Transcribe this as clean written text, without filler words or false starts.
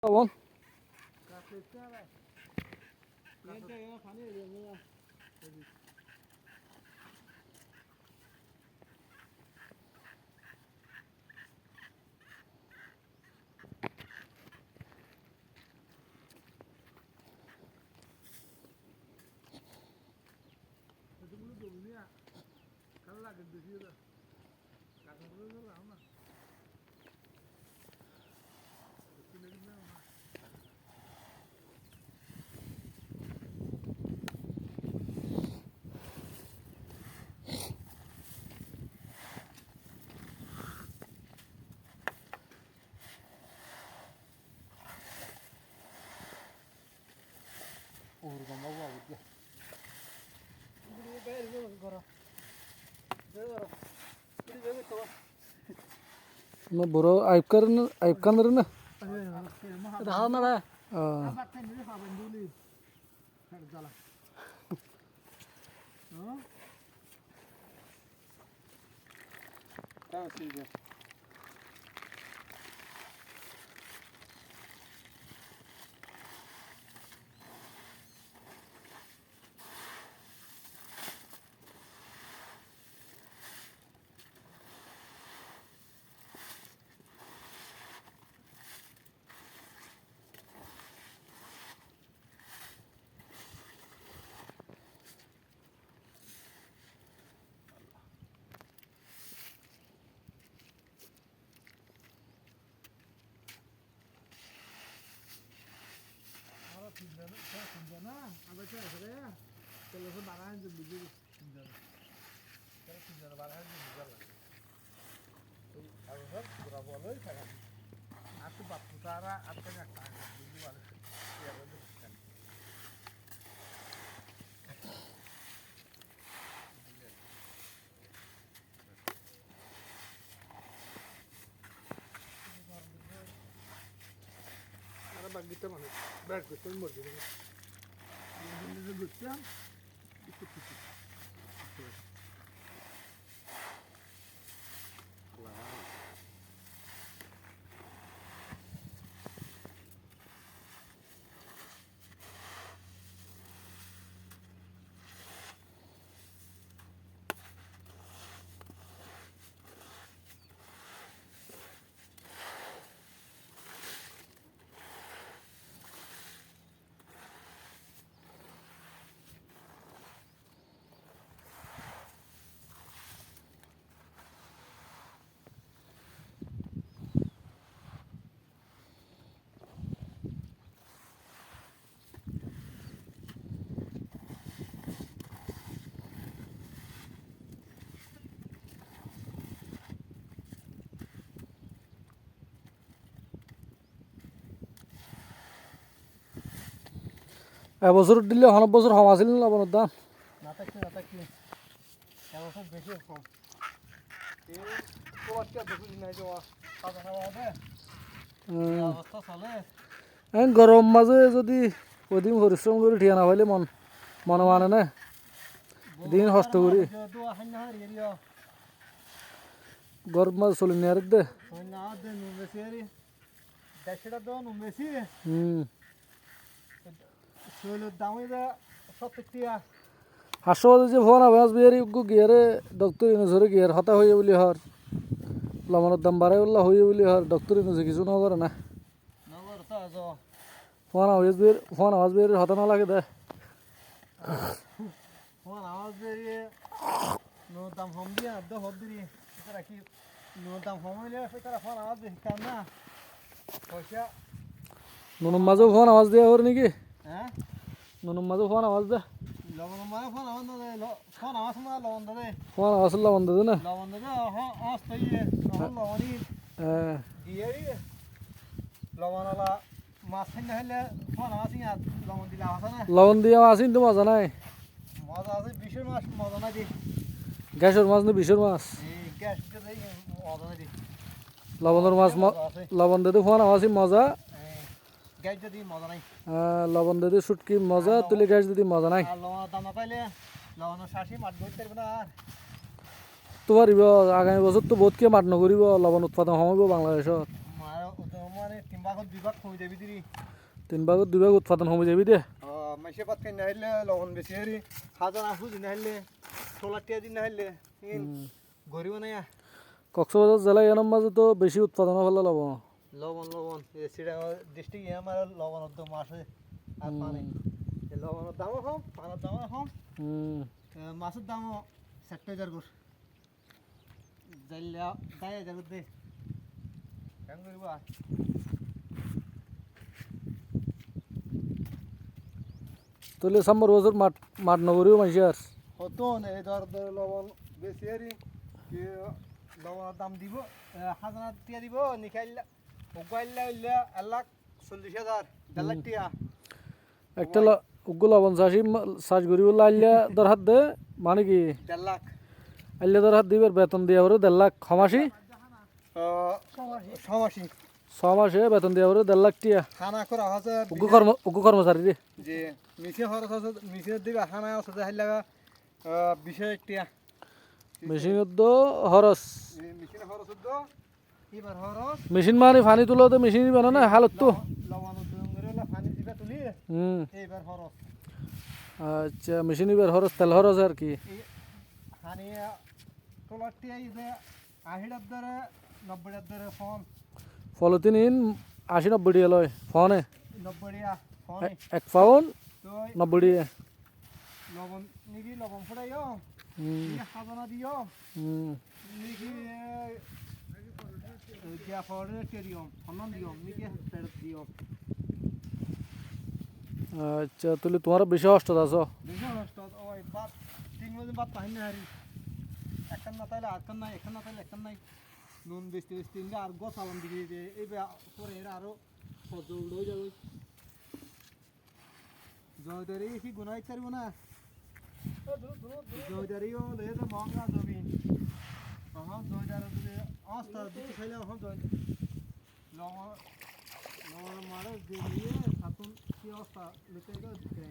লবণ boro ayıp kanırını. Daha ne be? Tamam şimdi. Bak gittim hani. Bırak gittim burada. Bunu gittim. এবছর দিলে 100 বছর হওয়া ছিল না লবণের দাম না থাকলে এবছর বেশি কম এই কোয়াটা দেখুন না যে সাদা সাদা হবে অবস্থা চলে গরম মাঝে যদি ওদিন পরিশ্রম করে ঠিয়া না পাইলে মনে মানে না দিন কষ্ট করি গরম মাঝে চলে নিয়ে আর দে হাসপাতালে যে ফোন আবাস বিহারি গিয়ারে ডক্টর ইনুসরে গিয়ার হতা হয়ে বলি হর লবণের দাম বাড়াই বললা হয়ে বলি হর ডক্টর ইনুসে কিছু না করে না ফোন আওয়াজ বিহারি হতা না লাগে দে ফোন আওয়াজ বেরিয়ে নো দাম হম দিয়া দ হদ দিরি তারা কি নো দাম হম হইলে তারা ফোন আওয়াজ বেশি কাম না পয়সা নুনুর মাঝেও ফোন আওয়াজ দেওয়া হর নাকি হ্যাঁ নুনুর মাঝেও ফোন আওয়াজ দে লবণ মানে ফোন আওয়াজ না ফোন আওয়াজ না লবণ দে ফোন আওয়াজ লবণ দে না লবণ দে হ্যাঁ আওয়াজ তৈরি লবণই দিয়েরি লবণলা মাছ খাই না হলে ফোন আওয়াজ ইয়া লবণ দিলে আওয়াজ না লবণ দিয়ে আসিন তো মজা নাই মজা আছে বিশের মাছ মজা নাই দি গ্যাসের মাছ না বিষের মাছ এই গ্যাস দিতে মজা নাই দি লবণের মাছ লবণ দিতে ফোন আওয়াজই মজা গ্যাস যদি মজা নাই লবণ দিতে শুটকি মজা তুলে গ্যাস দিতে মজা নাই আর লবণ দাম না পাইলে লবণ শাসি মাছ ধরতে পারবে না আর তো পারিব আগামী বছর তো বহুত কে মাঠ নকরিব লবণ উৎপাদন কমিব বাংলাদেশত মানে ভাগত বিভাগ কমে যাবি দিদি 3 ভাগত 2 ভাগ উৎপাদন কমে যাবি দে মাসে পাত খাই না হইলে লবণ বেশি হারি হাজার আফু দিন হইলে 16 টিয়া দিন হইলে গরিব না কক্সবাজার জেলায় এর মাঝে তো বেশি উৎপাদন হলো লবণ লবণ সিটা ডিস্ট্রিক্ট আমার লবণের দাম আসে আর পানি লবণের দামও কম পানের দামও কম মাছের দামও 70,000 করে যাইলে 10,000 দে কেন করিব তাহলে সাম্বার বছর মাঠ নগরীও মাইছে আর হতো না এই ধর লবণ বেশি হারি লবণের দাম দিব হাজার টিয়া দিব নিখাইলে উগাইলে হইলে 1,40,000 1.5 লাখ টিয়া একটা উগ্র লবণ চাষ করি বললে আইলে ধর হাত দে মানে কি 1.5 লাখ আইলে ধর হাত দিবার বেতন দিয়া পরে 1.5 লাখ খমাসি সমাসি 6 মাসে বেতন দিয়া পরে 1.5 লাখ টিয়া খানা করা আছে উগ্র কর্মচারী রে যে মিশে খরচ আছে মিশে দিবে খানা আছে যে হাইলাগা 20,000 টিয়া মেশিনত তো খরচ মেশিন খরচ তো এবার খরচ মেশিন মানে পানি তুলো তো মেশিন বানা না হালত তো লবণ করে পানি দিবে তুলি এবার খরচ আচ্ছা মেশিন এবার খরচ তেল খরচ আর কি পানি তোলার টিয়া যে 80 ধরে 90 ধরে ফোন পলিথিন 80-90 টাকা লয় ফোনে 90 টিয়া ফোনে 1 পাউন্ড তো 90 টাকা লবণ নিকি লবণ ফুটাইও খাজনা দিও নিকি দিয়া ফরে টেরিয়ম ফনন দিও নিকি ফেরত দিও আচ্ছা তাহলে তোমার বেশি কষ্ট আছো দেখো নষ্ট ওই বাত 3 বছর বাত পাইন না হারি একখান না তাইলে আরখান নাই একখান না তাইলে একখান নাই নুন বেচতে বেচতে ইনগা আর গছ আলম দিকে যে এই পরে এরা আরো সহ্য উড়ে যাবে জয়দারি কি গুনাই করব না জয়দারিও লে তো মহঙ্গা জমিন জয়দার অস্তা দিতে খাইলে লবণ মারে দিয়ে সাতুন কি অবস্থা লেতে গেছে